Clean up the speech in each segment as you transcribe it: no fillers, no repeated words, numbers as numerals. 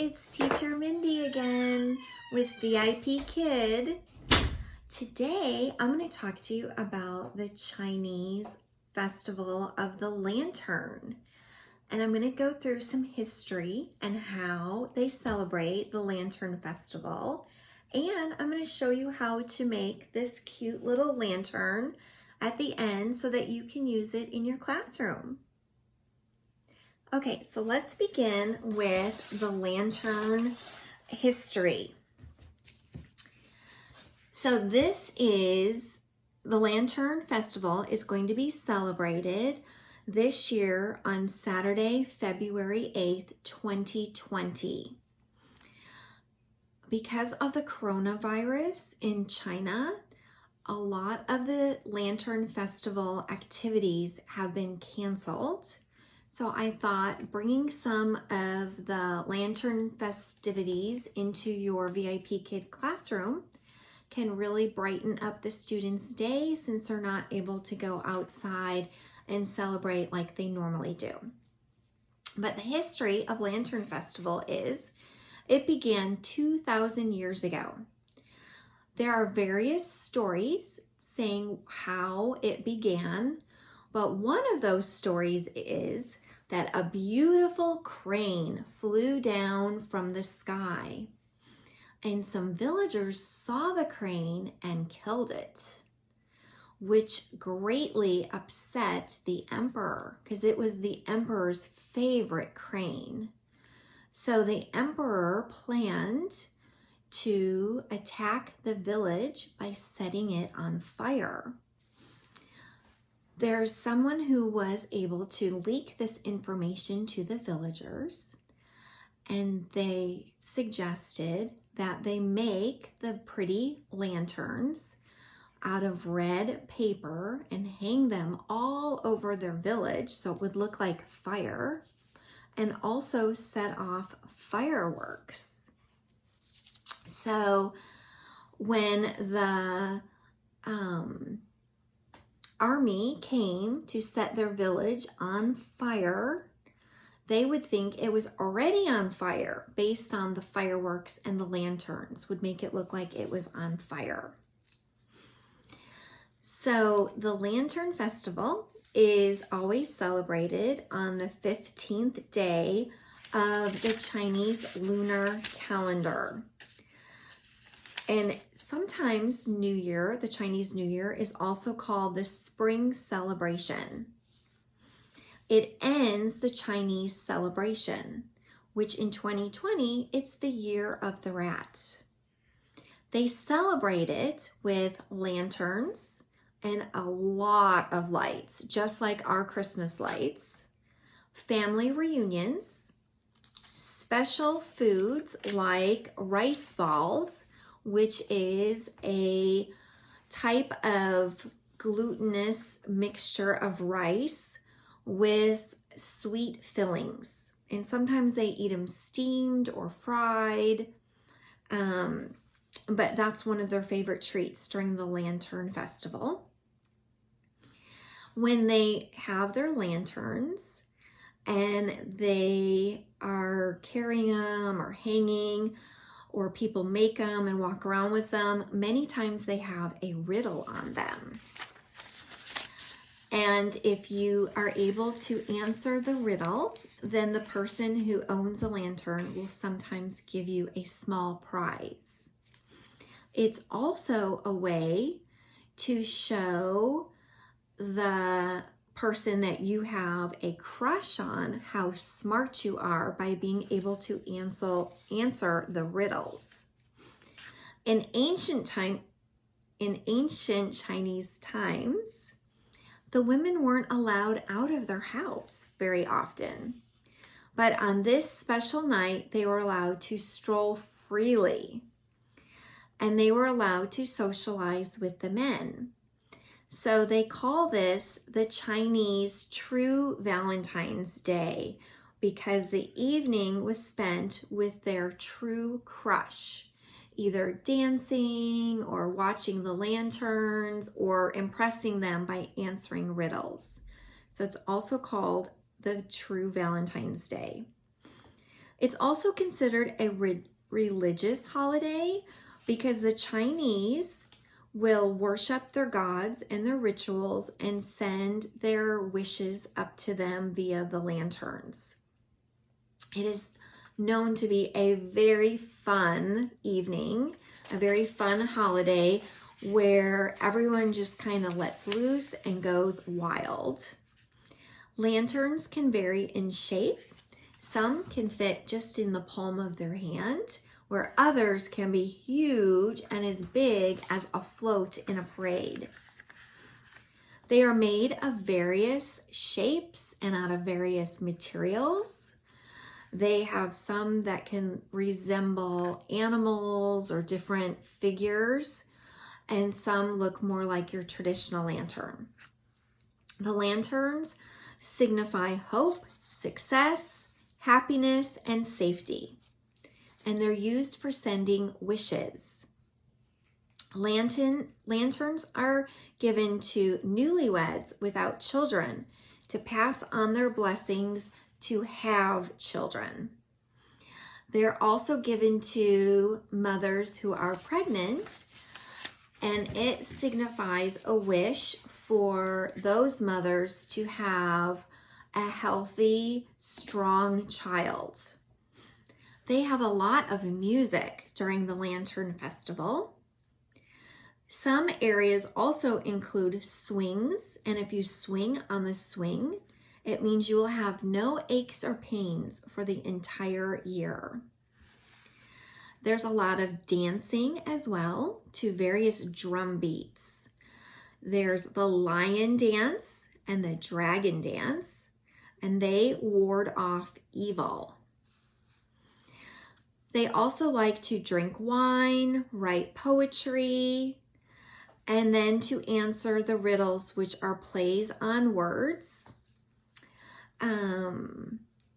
it's Teacher Mindy again with VIP Kid. Today, I'm going to talk to you about the Chinese Festival of the Lantern. And I'm going to go through some history and how they celebrate the Lantern Festival. And I'm going to show you how to make this cute little lantern at the end so that you can use it in your classroom. Okay, so let's begin with the lantern history. So this is the Lantern Festival is going to be celebrated this year on Saturday, February 8th, 2020. Because of the coronavirus in China, a lot of the Lantern Festival activities have been canceled. So I thought bringing some of the lantern festivities into your VIP Kid classroom can really brighten up the students' day since they're not able to go outside and celebrate like they normally do. But the history of Lantern Festival is it began 2,000 years ago. There are various stories saying how it began, but one of those stories is that a beautiful crane flew down from the sky, and some villagers saw the crane and killed it, which greatly upset the emperor because it was the emperor's favorite crane. So the emperor planned to attack the village by setting it on fire. There's someone who was able to leak this information to the villagers, and they suggested that they make the pretty lanterns out of red paper and hang them all over their village so it would look like fire, and also set off fireworks. So when the army came to set their village on fire, they would think it was already on fire based on the fireworks, and the lanterns would make it look like it was on fire. So the Lantern Festival is always celebrated on the 15th day of the Chinese lunar calendar. And sometimes New Year, the Chinese New Year, is also called the Spring Celebration. It ends the Chinese celebration, which in 2020, it's the Year of the Rat. They celebrate it with lanterns and a lot of lights, just like our Christmas lights, family reunions, special foods like rice balls, which is a type of glutinous mixture of rice with sweet fillings. And sometimes they eat them steamed or fried, but that's one of their favorite treats during the Lantern Festival. When they have their lanterns and they are carrying them or hanging, or people make them and walk around with them, many times they have a riddle on them. And if you are able to answer the riddle, then the person who owns a lantern will sometimes give you a small prize. It's also a way to show the person that you have a crush on how smart you are by being able to answer the riddles. In ancient Chinese times, the women weren't allowed out of their house very often. But on this special night, they were allowed to stroll freely, and they were allowed to socialize with the men. So they call this the Chinese True Valentine's Day because the evening was spent with their true crush, either dancing or watching the lanterns or impressing them by answering riddles. So it's also called the True Valentine's Day. It's also considered a religious holiday because the Chinese will worship their gods and their rituals and send their wishes up to them via the lanterns. It is known to be a very fun evening, a very fun holiday where everyone just kind of lets loose and goes wild. Lanterns can vary in shape. Some can fit just in the palm of their hand, where others can be huge and as big as a float in a parade. They are made of various shapes and out of various materials. They have some that can resemble animals or different figures, and some look more like your traditional lantern. The lanterns signify hope, success, happiness, and safety, and they're used for sending wishes. Lanterns are given to newlyweds without children to pass on their blessings to have children. They're also given to mothers who are pregnant, and it signifies a wish for those mothers to have a healthy, strong child. They have a lot of music during the Lantern Festival. Some areas also include swings, and if you swing on the swing, it means you will have no aches or pains for the entire year. There's a lot of dancing as well to various drum beats. There's the lion dance and the dragon dance, and they ward off evil. They also like to drink wine, write poetry, and then to answer the riddles, which are plays on words.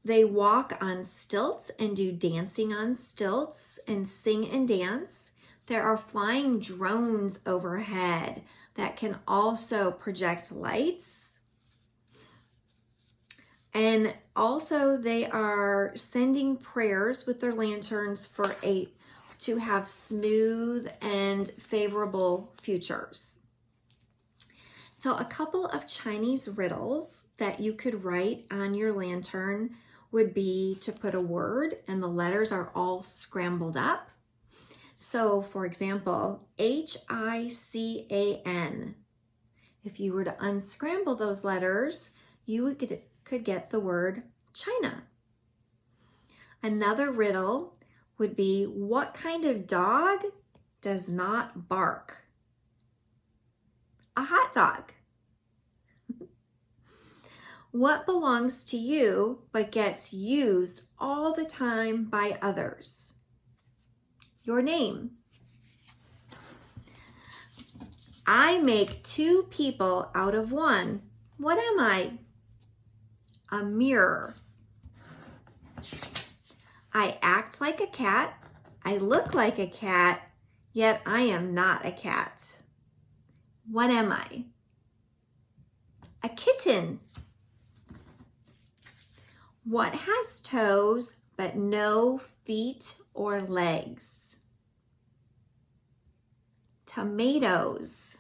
They walk on stilts and do dancing on stilts and sing and dance. There are flying drones overhead that can also project lights. And also they are sending prayers with their lanterns to have smooth and favorable futures. So a couple of Chinese riddles that you could write on your lantern would be to put a word, and the letters are all scrambled up. So for example, H-I-C-A-N. If you were to unscramble those letters, you could get the word China. Another riddle would be, what kind of dog does not bark? A hot dog. What belongs to you but gets used all the time by others? Your name. I make two people out of one. What am I? A mirror. I act like a cat. I look like a cat, yet I am not a cat. What am I? A kitten. What has toes but no feet or legs? Tomatoes.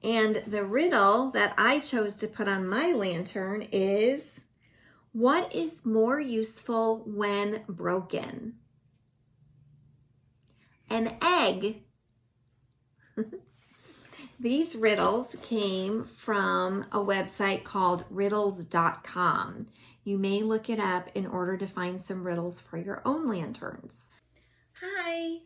And the riddle that I chose to put on my lantern is, what is more useful when broken? An egg. These riddles came from a website called riddles.com. You may look it up in order to find some riddles for your own lanterns. Hi!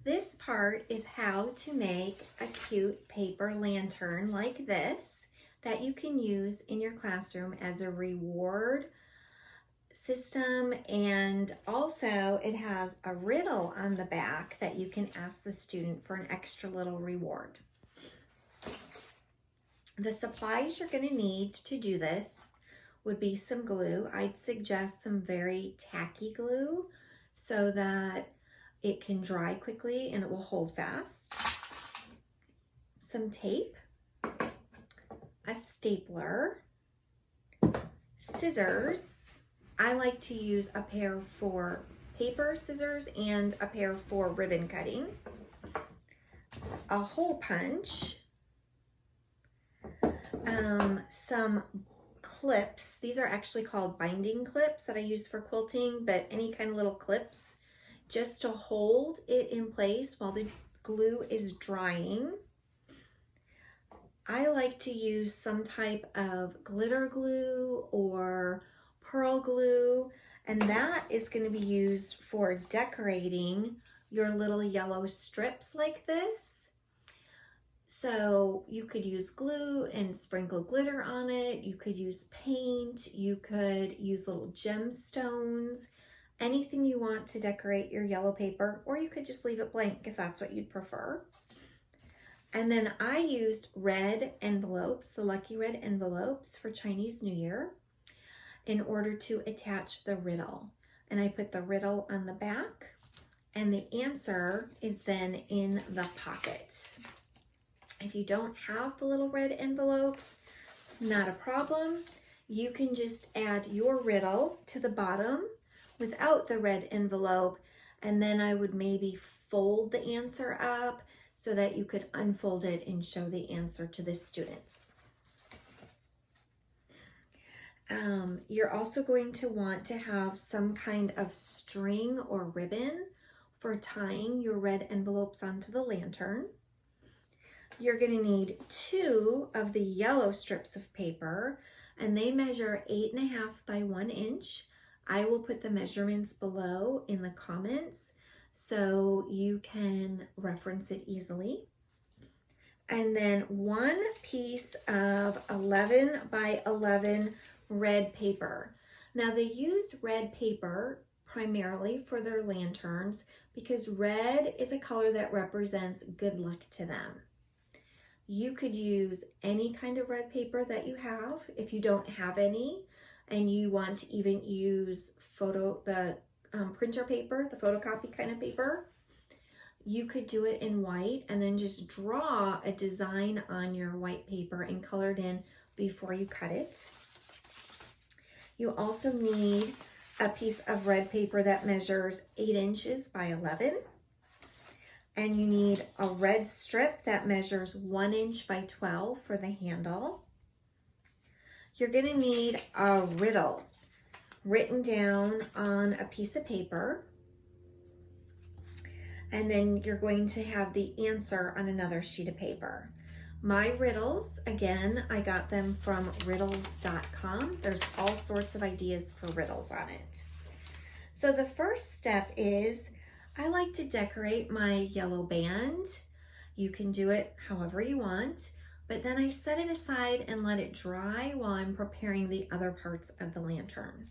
This part is how to make a cute paper lantern like this that you can use in your classroom as a reward system, and also it has a riddle on the back that you can ask the student for an extra little reward. The supplies you're going to need to do this would be some glue. I'd suggest some very tacky glue so that it can dry quickly and it will hold fast. Some tape, a stapler, scissors, I like to use a pair for paper scissors and a pair for ribbon cutting. A hole punch, some clips. These are actually called binding clips that I use for quilting, but any kind of little clips just to hold it in place while the glue is drying. I like to use some type of glitter glue or pearl glue, and that is going to be used for decorating your little yellow strips like this. So you could use glue and sprinkle glitter on it. You could use paint. You could use little gemstones, anything you want to decorate your yellow paper, or you could just leave it blank if that's what you'd prefer. And then I used red envelopes, the Lucky Red envelopes for Chinese New Year, in order to attach the riddle. And I put the riddle on the back, and the answer is then in the pocket. If you don't have the little red envelopes, not a problem. You can just add your riddle to the bottom without the red envelope, and then I would maybe fold the answer up so that you could unfold it and show the answer to the students. You're also going to want to have some kind of string or ribbon for tying your red envelopes onto the lantern. You're going to need 2 of the yellow strips of paper, and they measure 8.5 by 1 inch. I will put the measurements below in the comments so you can reference it easily. And then 1 piece of 11 by 11 red paper. Now they use red paper primarily for their lanterns because red is a color that represents good luck to them. You could use any kind of red paper that you have. If you don't have any and you want to even use printer paper, the photocopy kind of paper, you could do it in white and then just draw a design on your white paper and color it in before you cut it. You also need a piece of red paper that measures 8 inches by 11. And you need a red strip that measures 1 inch by 12 for the handle. You're going to need a riddle written down on a piece of paper. And then you're going to have the answer on another sheet of paper. My riddles, again, I got them from riddles.com. There's all sorts of ideas for riddles on it. So the first step is I like to decorate my yellow band. You can do it however you want, but then I set it aside and let it dry while I'm preparing the other parts of the lantern.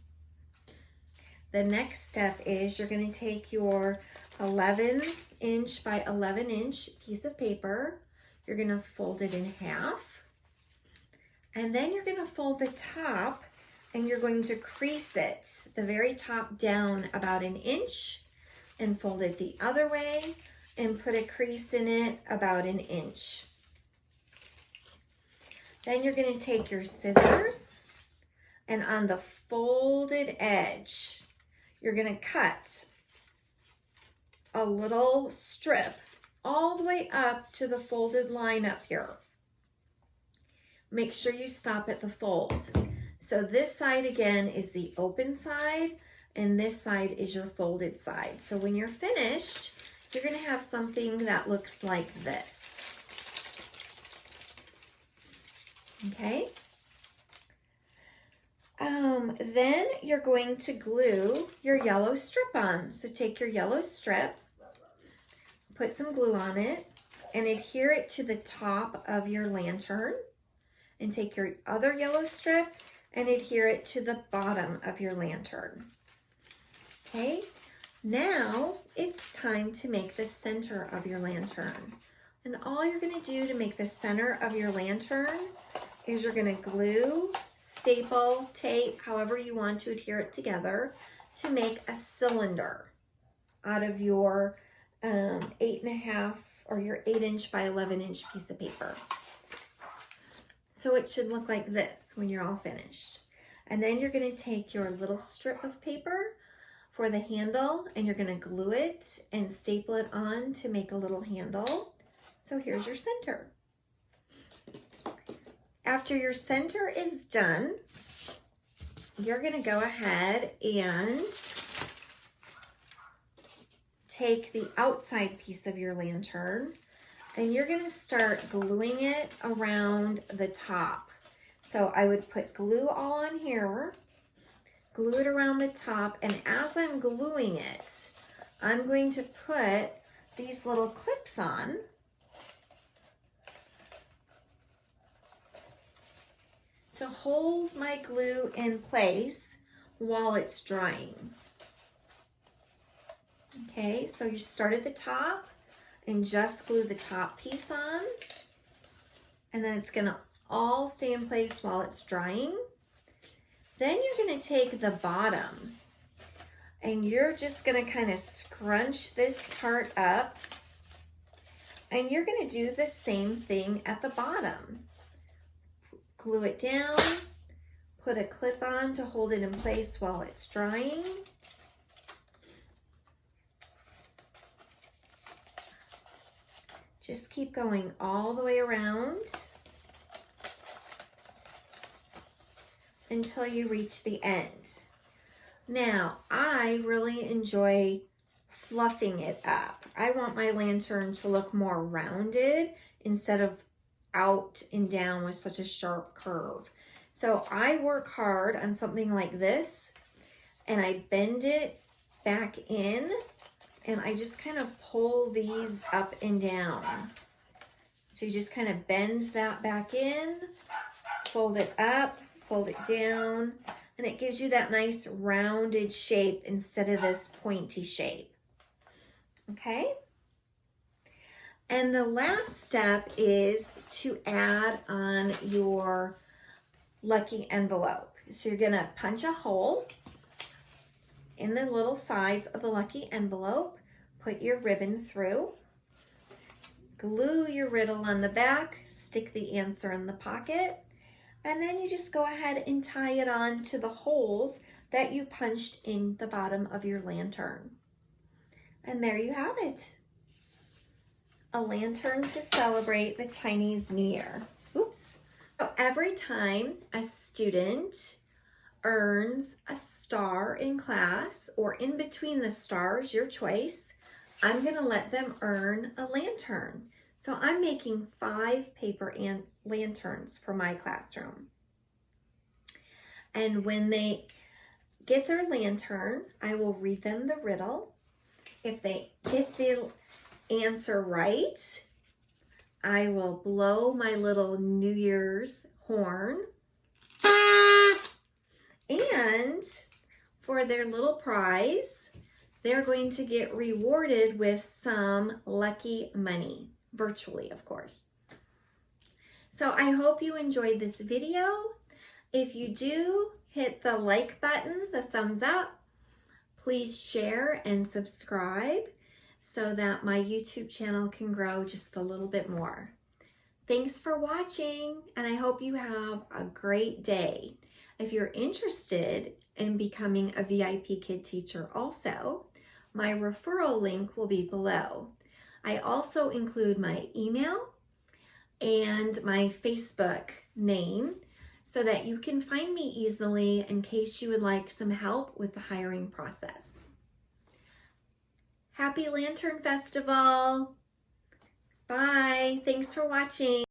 The next step is you're going to take your 11 inch by 11 inch piece of paper. You're going to fold it in half, and then you're going to fold the top and you're going to crease it, the very top down about 1 inch, and fold it the other way and put a crease in it about 1 inch. Then you're going to take your scissors and on the folded edge, you're going to cut a little strip all the way up to the folded line up here. Make sure you stop at the fold. So this side again is the open side, and this side is your folded side. So when you're finished, you're going to have something that looks like this. Okay? Then you're going to glue your yellow strip on. So take your yellow strip, put some glue on it, and adhere it to the top of your lantern. And take your other yellow strip and adhere it to the bottom of your lantern. Okay, now it's time to make the center of your lantern. And all you're going to do to make the center of your lantern is you're going to glue, staple, tape, however you want to adhere it together to make a cylinder out of your 8.5 or your 8 inch by 11 inch piece of paper. So it should look like this when you're all finished. And then you're going to take your little strip of paper for the handle and you're going to glue it and staple it on to make a little handle. So here's your center. After your center is done, you're going to go ahead and take the outside piece of your lantern and you're going to start gluing it around the top. So I would put glue all on here, glue it around the top, and as I'm gluing it, I'm going to put these little clips on to hold my glue in place while it's drying. Okay, so you start at the top and just glue the top piece on, and then it's gonna all stay in place while it's drying. Then you're gonna take the bottom and you're just gonna kind of scrunch this part up, and you're gonna do the same thing at the bottom. Glue it down, put a clip on to hold it in place while it's drying. Just keep going all the way around until you reach the end. Now, I really enjoy fluffing it up. I want my lantern to look more rounded instead of out and down with such a sharp curve. So I work hard on something like this and I bend it back in and I just kind of pull these up and down. So you just kind of bend that back in, fold it up, fold it down, and it gives you that nice rounded shape instead of this pointy shape. Okay? And the last step is to add on your lucky envelope. So you're gonna punch a hole in the little sides of the lucky envelope, put your ribbon through, glue your riddle on the back, stick the answer in the pocket, and then you just go ahead and tie it on to the holes that you punched in the bottom of your lantern. And there you have it. A lantern to celebrate the Chinese New Year. Oops. So every time a student earns a star in class or in between the stars, your choice, I'm going to let them earn a lantern. So I'm making 5 paper and lanterns for my classroom. And when they get their lantern, I will read them the riddle. If they get the answer right, I will blow my little New Year's horn. And for their little prize, they're going to get rewarded with some lucky money, virtually, of course. So I hope you enjoyed this video. If you do, hit the like button, the thumbs up. Please share and subscribe so that my YouTube channel can grow just a little bit more. Thanks for watching, and I hope you have a great day. If you're interested in becoming a VIP Kid Teacher also, my referral link will be below. I also include my email and my Facebook name so that you can find me easily in case you would like some help with the hiring process. Happy Lantern Festival! Bye! Thanks for watching.